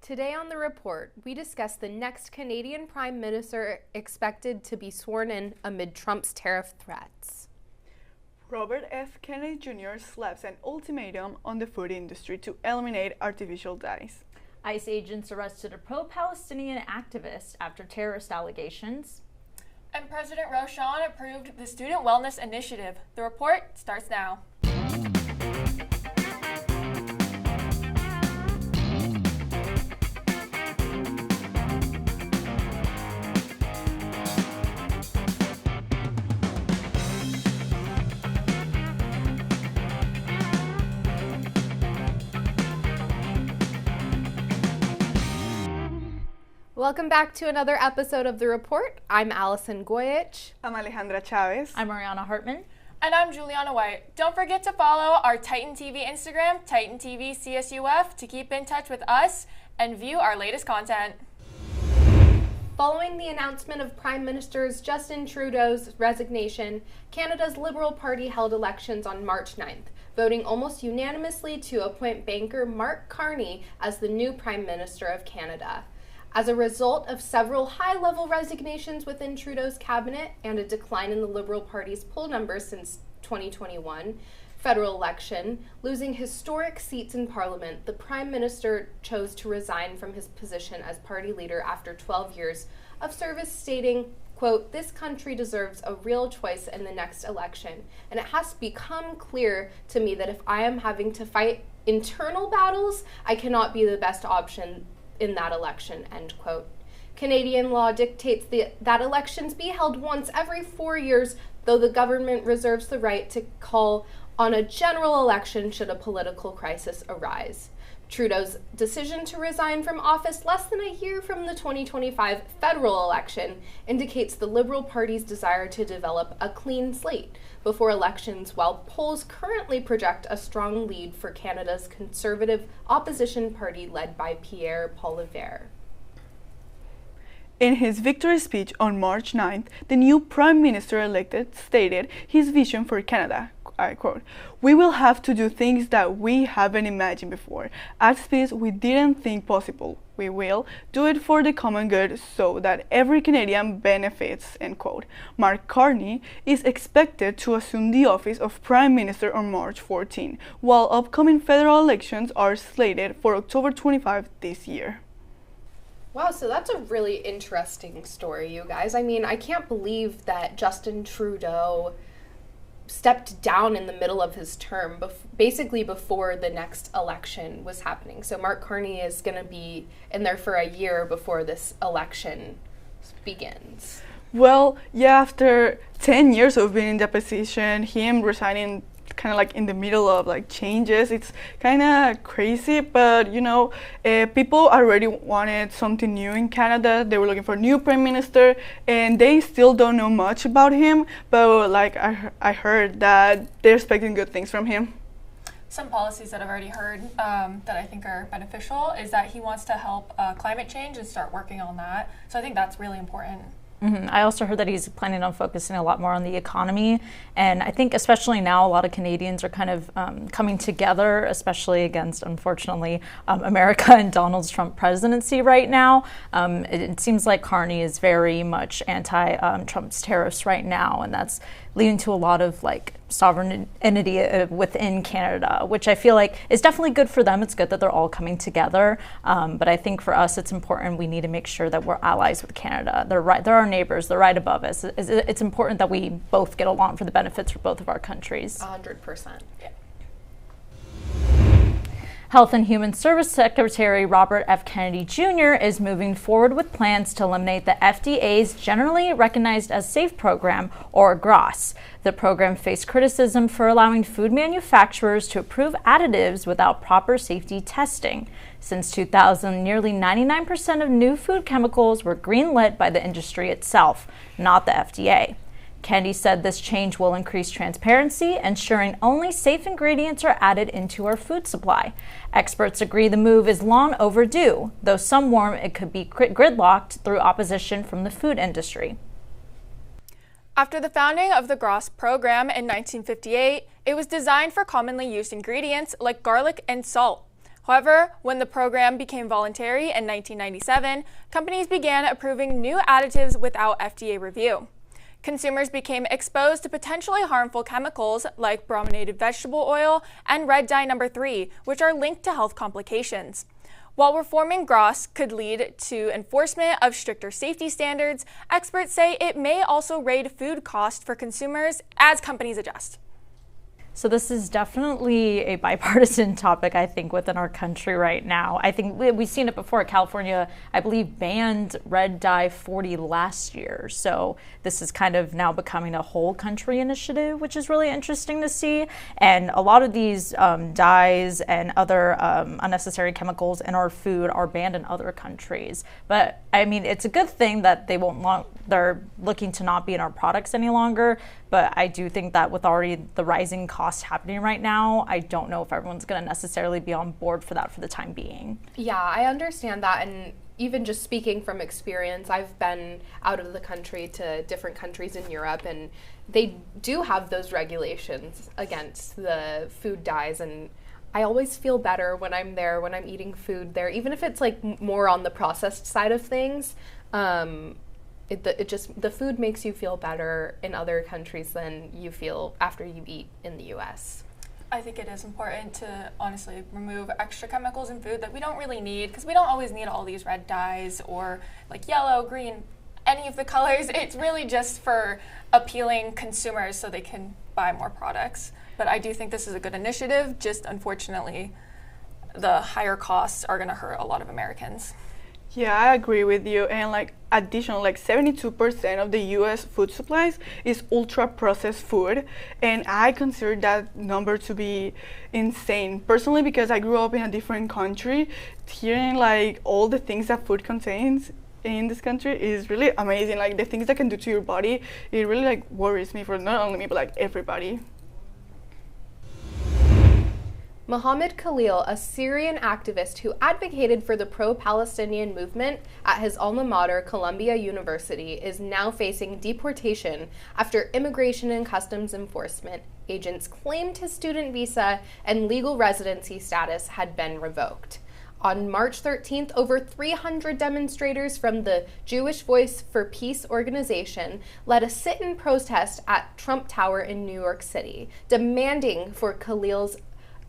Today on The Report, we discuss the next Canadian Prime Minister expected to be sworn in amid Trump's tariff threats. Robert F. Kennedy Jr. slaps an ultimatum on the food industry to eliminate artificial dyes. ICE agents arrested a pro-Palestinian activist after terrorist allegations. And President Rochon approved the Student Wellness Initiative. The report starts now. Welcome back to another episode of The Report. I'm Allison Goyich. I'm Alejandra Chavez. I'm Mariana Hartman. And I'm Juliana White. Don't forget to follow our Titan TV Instagram, Titan TV CSUF, to keep in touch with us and view our latest content. Following the announcement of Prime Minister Justin Trudeau's resignation, Canada's Liberal Party held elections on March 9th, voting almost unanimously to appoint banker Mark Carney as the new Prime Minister of Canada. As a result of several high-level resignations within Trudeau's cabinet and a decline in the Liberal Party's poll numbers since 2021 federal election, losing historic seats in Parliament, the Prime Minister chose to resign from his position as party leader after 12 years of service, stating, quote, "This country deserves a real choice in the next election, and it has become clear to me that if I am having to fight internal battles, I cannot be the best option in that election," end quote. Canadian law dictates that elections be held once every 4 years, though the government reserves the right to call on a general election should a political crisis arise. Trudeau's decision to resign from office less than a year from the 2025 federal election indicates the Liberal Party's desire to develop a clean slate before elections, while polls currently project a strong lead for Canada's Conservative opposition party led by Pierre Poilievre. In his victory speech on March 9th, the new Prime Minister-elected stated his vision for Canada. I quote, "We will have to do things that we haven't imagined before, at speeds we didn't think possible. We will do it for the common good so that every Canadian benefits," end quote. Mark Carney is expected to assume the office of Prime Minister on March 14, while upcoming federal elections are slated for October 25 this year. Wow, so that's a really interesting story, you guys. I mean, I can't believe that Justin Trudeau stepped down in the middle of his term, basically before the next election was happening. So Mark Carney is going to be in there for a year before this election begins. Well, yeah, after 10 years of being in that position, him resigning kind of like in the middle of like changes, it's kind of crazy, but you know, people already wanted something new in Canada. They were looking for a new prime minister, and they still don't know much about him, but like I heard that they're expecting good things from him. Some policies that I've already heard that I think are beneficial is that he wants to help climate change and start working on that. So I think that's really important. I also heard that he's planning on focusing a lot more on the economy, and I think especially now a lot of Canadians are kind of coming together, especially against, unfortunately, America and Donald Trump presidency right now. It seems like Carney is very much anti-Trump's tariffs right now, and that's leading to a lot of like sovereignty within Canada, which I feel like is definitely good for them. It's good that they're all coming together, but I think for us it's important. We need to make sure that we're allies with Canada. They're our neighbors. They're right above us. It's important that we both get along for the benefits for both of our countries. 100%. Yeah. Health and Human Service Secretary Robert F. Kennedy Jr. is moving forward with plans to eliminate the FDA's Generally Recognized as Safe program, or GRAS. The program faced criticism for allowing food manufacturers to approve additives without proper safety testing. Since 2000, nearly 99% of new food chemicals were greenlit by the industry itself, not the FDA. Kennedy said this change will increase transparency, ensuring only safe ingredients are added into our food supply. Experts agree the move is long overdue, though some warn it could be gridlocked through opposition from the food industry. After the founding of the GRAS program in 1958, it was designed for commonly used ingredients like garlic and salt. However, when the program became voluntary in 1997, companies began approving new additives without FDA review. Consumers became exposed to potentially harmful chemicals like brominated vegetable oil and red dye number 3, which are linked to health complications. While reforming GROS could lead to enforcement of stricter safety standards, experts say it may also raise food costs for consumers as companies adjust. So this is definitely a bipartisan topic, I think, within our country right now. I think we've seen it before. California, I believe, banned red dye 40 last year. So this is kind of now becoming a whole country initiative, which is really interesting to see. And a lot of these dyes and other unnecessary chemicals in our food are banned in other countries. But I mean, it's a good thing that they're looking to not be in our products any longer. But I do think that with already the rising costs happening right now, I don't know if everyone's going to necessarily be on board for that for the time being. Yeah, I understand that. And even just speaking from experience, I've been out of the country to different countries in Europe, and they do have those regulations against the food dyes. And I always feel better when I'm there, when I'm eating food there, even if it's like more on the processed side of things. The food makes you feel better in other countries than you feel after you eat in the U.S. I think it is important to honestly remove extra chemicals in food that we don't really need, because we don't always need all these red dyes or like yellow, green, any of the colors. It's really just for appealing consumers so they can buy more products. But I do think this is a good initiative. Just unfortunately, the higher costs are going to hurt a lot of Americans. Yeah, I agree with you. And additionally, 72% of the U.S. food supplies is ultra-processed food. And I consider that number to be insane. Personally, because I grew up in a different country, hearing all the things that food contains in this country is really amazing. The things that can do to your body, it really worries me for not only me, but everybody. Mohammed Khalil, a Syrian activist who advocated for the pro-Palestinian movement at his alma mater, Columbia University, is now facing deportation after Immigration and Customs Enforcement agents claimed his student visa and legal residency status had been revoked. On March 13th, over 300 demonstrators from the Jewish Voice for Peace organization led a sit-in protest at Trump Tower in New York City, demanding for Khalil's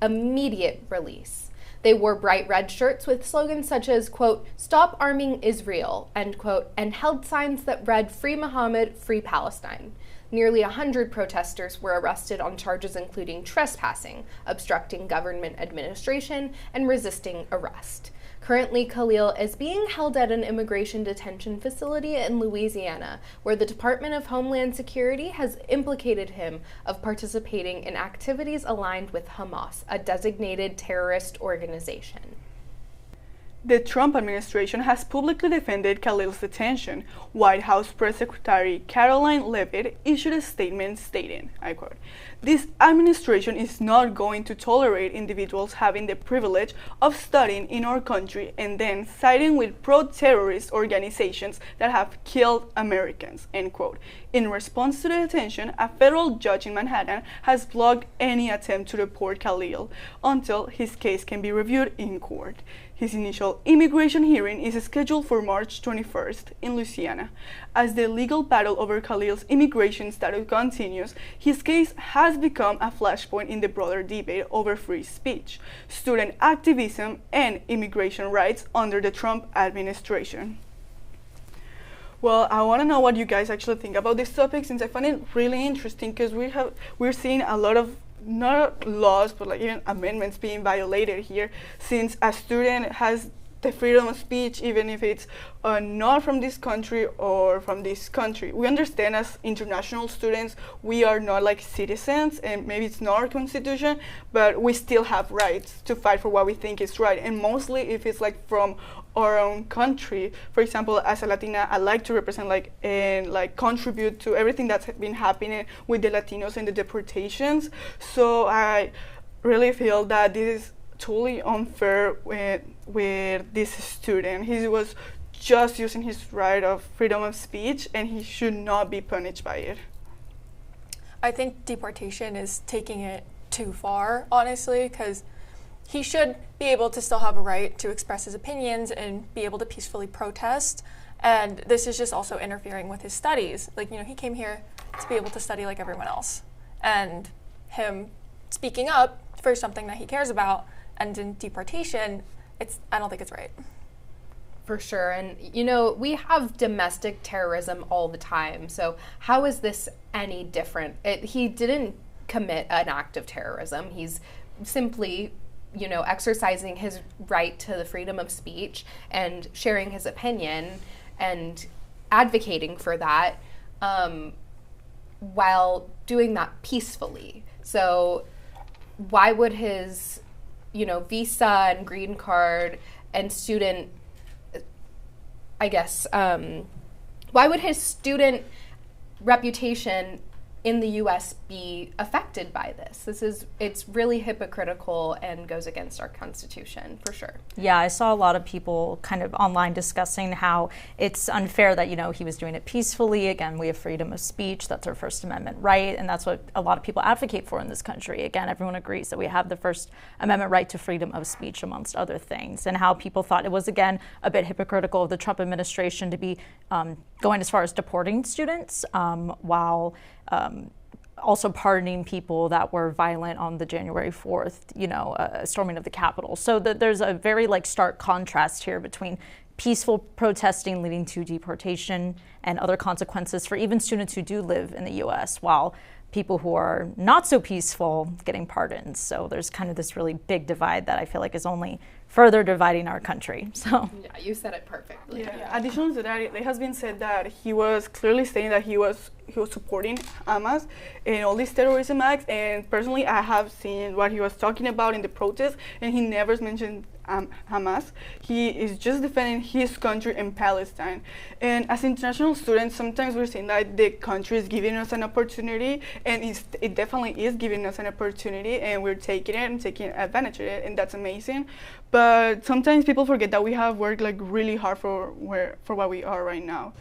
immediate release. They wore bright red shirts with slogans such as, quote, "Stop arming Israel," end quote, and held signs that read, "Free Muhammad, Free Palestine." Nearly 100 protesters were arrested on charges including trespassing, obstructing government administration, and resisting arrest. Currently, Khalil is being held at an immigration detention facility in Louisiana, where the Department of Homeland Security has implicated him of participating in activities aligned with Hamas, a designated terrorist organization. The Trump administration has publicly defended Khalil's detention. White House Press Secretary Caroline Leavitt issued a statement stating, I quote, "This administration is not going to tolerate individuals having the privilege of studying in our country and then siding with pro-terrorist organizations that have killed Americans," end quote. In response to the detention, a federal judge in Manhattan has blocked any attempt to deport Khalil until his case can be reviewed in court. His initial immigration hearing is scheduled for March 21st in Louisiana. As the legal battle over Khalil's immigration status continues, his case has become a flashpoint in the broader debate over free speech, student activism, and immigration rights under the Trump administration. Well, I want to know what you guys actually think about this topic, since I find it really interesting, because we're seeing a lot of not laws, but even amendments being violated here, since a student has the freedom of speech, even if it's not from this country or from this country. We understand as international students, we are not citizens, and maybe it's not our constitution, but we still have rights to fight for what we think is right. And mostly if it's from our own country. For example, as a Latina, I like to represent and contribute to everything that's been happening with the Latinos and the deportations. So I really feel that this is totally unfair with this student. He was just using his right of freedom of speech, and he should not be punished by it. I think deportation is taking it too far, honestly, because he should be able to still have a right to express his opinions and be able to peacefully protest. And this is just also interfering with his studies. Like, you know, he came here to be able to study like everyone else. And him speaking up for something that he cares about and in deportation, I don't think it's right. For sure. And, you know, we have domestic terrorism all the time. So how is this any different? He didn't commit an act of terrorism. He's simply, you know, exercising his right to the freedom of speech and sharing his opinion and advocating for that while doing that peacefully. So why would his, you know, visa and green card and student, I guess, why would his student reputation in the U.S. be affected by this? It's really hypocritical and goes against our Constitution, for sure. Yeah, I saw a lot of people kind of online discussing how it's unfair that, you know, he was doing it peacefully. Again, we have freedom of speech. That's our First Amendment right, and that's what a lot of people advocate for in this country. Again, everyone agrees that we have the First Amendment right to freedom of speech, amongst other things, and how people thought it was, again, a bit hypocritical of the Trump administration to be going as far as deporting students while also pardoning people that were violent on the January 4th, you know, storming of the Capitol. So there's a very stark contrast here between peaceful protesting leading to deportation and other consequences for even students who do live in the U.S., while people who are not so peaceful getting pardons. So there's kind of this really big divide that I feel like is only further dividing our country. So yeah, you said it perfectly. Yeah. Additionally to that, it has been said that he was clearly stating that he was supporting Hamas in all these terrorism acts. And personally, I have seen what he was talking about in the protests, and he never mentioned Hamas. He is just defending his country and Palestine. And as international students, sometimes we're saying that the country is giving us an opportunity, and it definitely is giving us an opportunity, and we're taking it and taking advantage of it, and that's amazing. But sometimes people forget that we have worked really hard for what we are right now.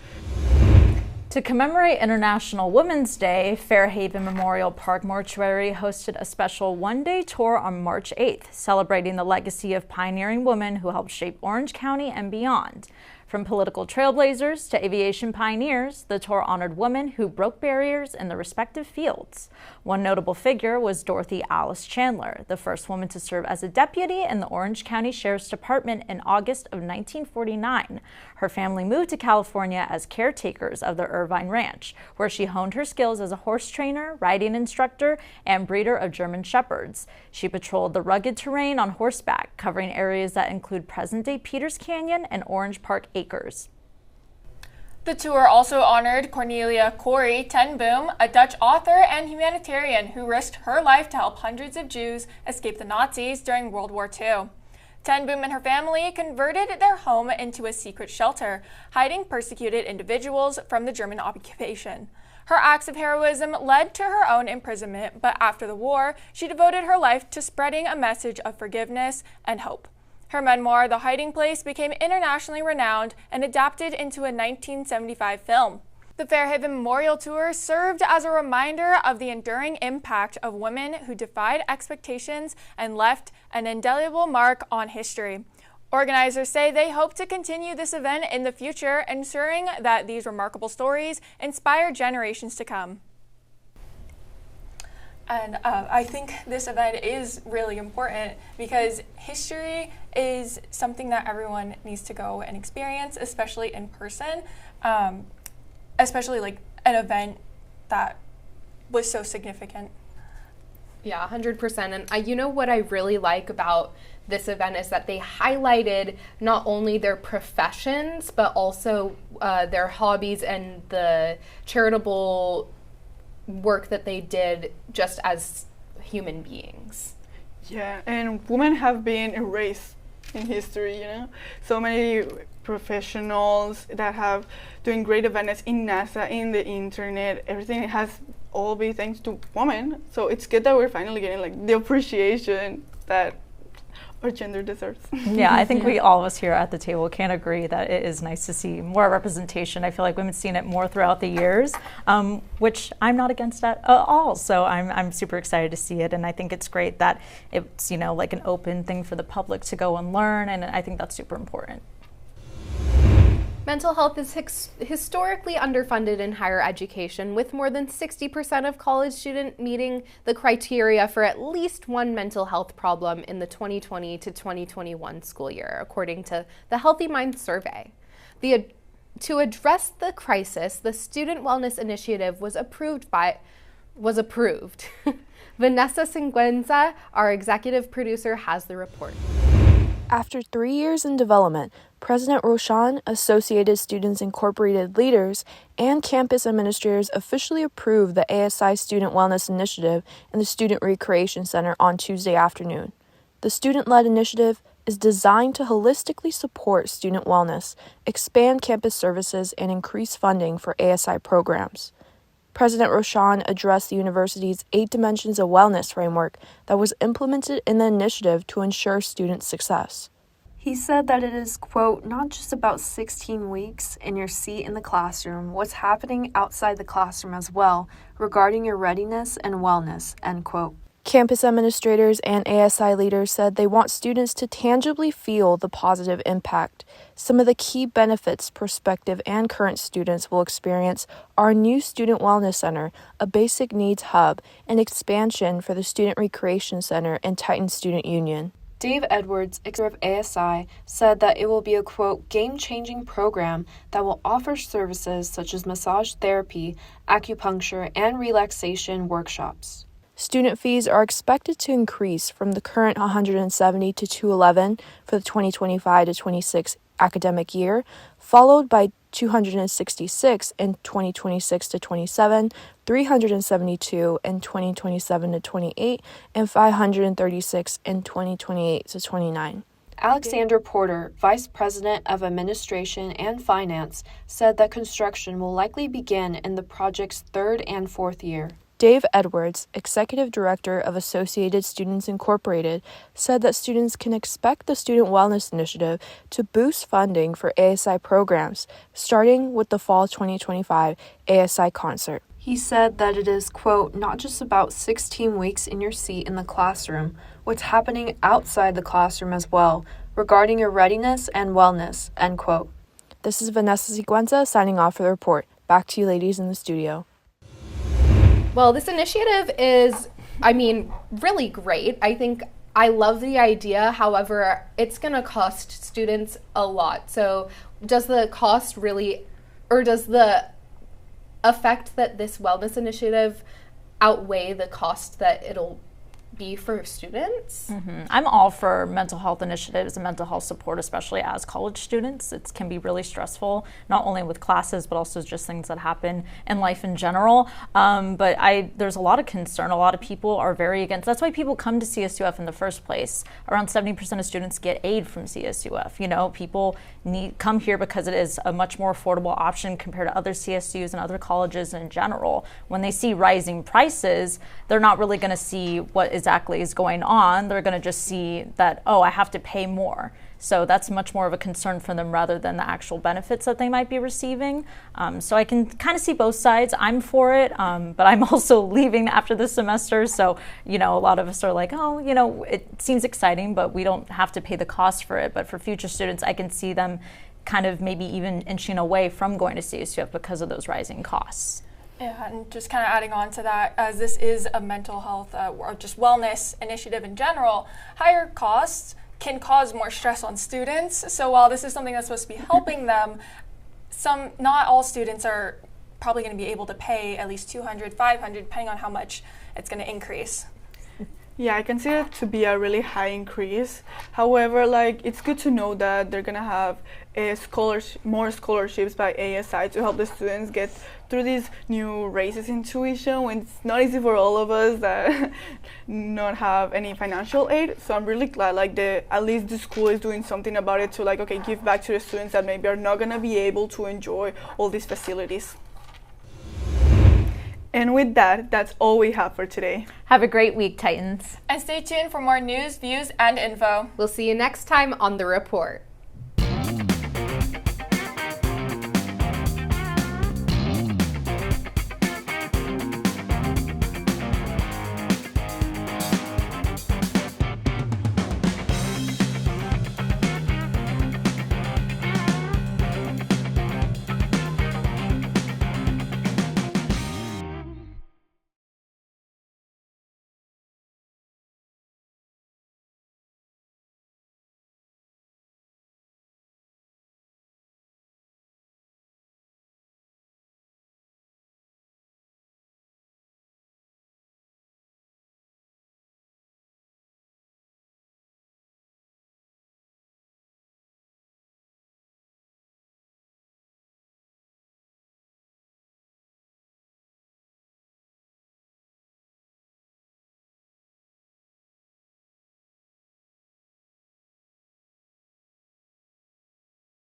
To commemorate International Women's Day, Fairhaven Memorial Park Mortuary hosted a special one-day tour on March 8th, celebrating the legacy of pioneering women who helped shape Orange County and beyond. From political trailblazers to aviation pioneers, the tour honored women who broke barriers in their respective fields. One notable figure was Dorothy Alice Chandler, the first woman to serve as a deputy in the Orange County Sheriff's Department in August of 1949. Her family moved to California as caretakers of the Irvine Ranch, where she honed her skills as a horse trainer, riding instructor, and breeder of German Shepherds. She patrolled the rugged terrain on horseback, covering areas that include present-day Peters Canyon and Orange Park Acres. The tour also honored Cornelia Corrie ten Boom, a Dutch author and humanitarian who risked her life to help hundreds of Jews escape the Nazis during World War II. Ten Boom and her family converted their home into a secret shelter, hiding persecuted individuals from the German occupation. Her acts of heroism led to her own imprisonment, but after the war, she devoted her life to spreading a message of forgiveness and hope. Her memoir, The Hiding Place, became internationally renowned and adapted into a 1975 film. The Fairhaven Memorial Tour served as a reminder of the enduring impact of women who defied expectations and left an indelible mark on history. Organizers say they hope to continue this event in the future, ensuring that these remarkable stories inspire generations to come. And I think this event is really important because history is something that everyone needs to go and experience, especially in person, especially an event that was so significant. Yeah, 100%. And you know what I really like about this event is that they highlighted not only their professions, but also their hobbies and the charitable work that they did just as human beings. Yeah, and women have been erased in history, you know? So many professionals that have doing great events in NASA, in the internet, everything has all been thanks to women. So it's good that we're finally getting the appreciation that or gender deserves. Yeah, I think we all of us here at the table can agree that it is nice to see more representation. I feel like women's seen it more throughout the years, which I'm not against at all. So I'm super excited to see it, and I think it's great that it's like an open thing for the public to go and learn, and I think that's super important. Mental health is historically underfunded in higher education, with more than 60% of college students meeting the criteria for at least one mental health problem in the 2020 to 2021 school year, according to the Healthy Minds survey. To address the crisis, the Student Wellness Initiative was approved. Vanessa Singüenza, our executive producer, has the report. After 3 years in development, President Rochon, Associated Students Incorporated leaders, and campus administrators officially approved the ASI Student Wellness Initiative in the Student Recreation Center on Tuesday afternoon. The student-led initiative is designed to holistically support student wellness, expand campus services, and increase funding for ASI programs. President Rochon addressed the university's 8 Dimensions of Wellness framework that was implemented in the initiative to ensure student success. He said that it is, quote, not just about 16 weeks in your seat in the classroom, what's happening outside the classroom as well, regarding your readiness and wellness, end quote. Campus administrators and ASI leaders said they want students to tangibly feel the positive impact. Some of the key benefits prospective and current students will experience are a new Student Wellness Center, a basic needs hub, and expansion for the Student Recreation Center and Titan Student Union. Dave Edwards, executive of ASI, said that it will be a, quote, game-changing program that will offer services such as massage therapy, acupuncture, and relaxation workshops. Student fees are expected to increase from the current $170 to $211 for the 2025 to 26 academic year, followed by $266 in 2026 to 27, $372 in 2027 to 28, and $536 in 2028 to 29. Alexander Porter, Vice President of Administration and Finance, said that construction will likely begin in the project's 3rd and 4th year. Dave Edwards, Executive Director of Associated Students Incorporated, said that students can expect the Student Wellness Initiative to boost funding for ASI programs, starting with the Fall 2025 ASI concert. He said that it is, quote, not just about 16 weeks in your seat in the classroom, what's happening outside the classroom as well, regarding your readiness and wellness, end quote. This is Vanessa Singüenza signing off for the report. Back to you ladies in the studio. Well, this initiative is, really great. I love the idea. However, it's going to cost students a lot. So does the cost really, or does the effect that this wellness initiative outweigh the cost that it'll be for students? Mm-hmm. I'm all for mental health initiatives and mental health support, especially as college students. It can be really stressful, not only with classes, but also just things that happen in life in general. But there's a lot of concern. A lot of people are very against. That's why people come to CSUF in the first place. Around 70% of students get aid from CSUF. People come here because it is a much more affordable option compared to other CSUs and other colleges in general. When they see rising prices, they're not really going to see what exactly is going on. They're going to just see that, I have to pay more. So that's much more of a concern for them rather than the actual benefits that they might be receiving. So I can kind of see both sides. I'm for it, but I'm also leaving after this semester. So, a lot of us are like, it seems exciting, but we don't have to pay the cost for it. But for future students, I can see them kind of maybe even inching away from going to CSUF because of those rising costs. Yeah, and just kind of adding on to that, as this is a mental health or just wellness initiative in general, higher costs can cause more stress on students. So while this is something that's supposed to be helping them, not all students are probably going to be able to pay at least $200, $500, depending on how much it's going to increase. Yeah, I consider it to be a really high increase. However, it's good to know that they're gonna have more scholarships by ASI to help the students get through these new raises in tuition when it's not easy for all of us that not have any financial aid. So I'm really glad at least the school is doing something about it to give back to the students that maybe are not gonna be able to enjoy all these facilities. And with that, that's all we have for today. Have a great week, Titans. And stay tuned for more news, views, and info. We'll see you next time on The Report.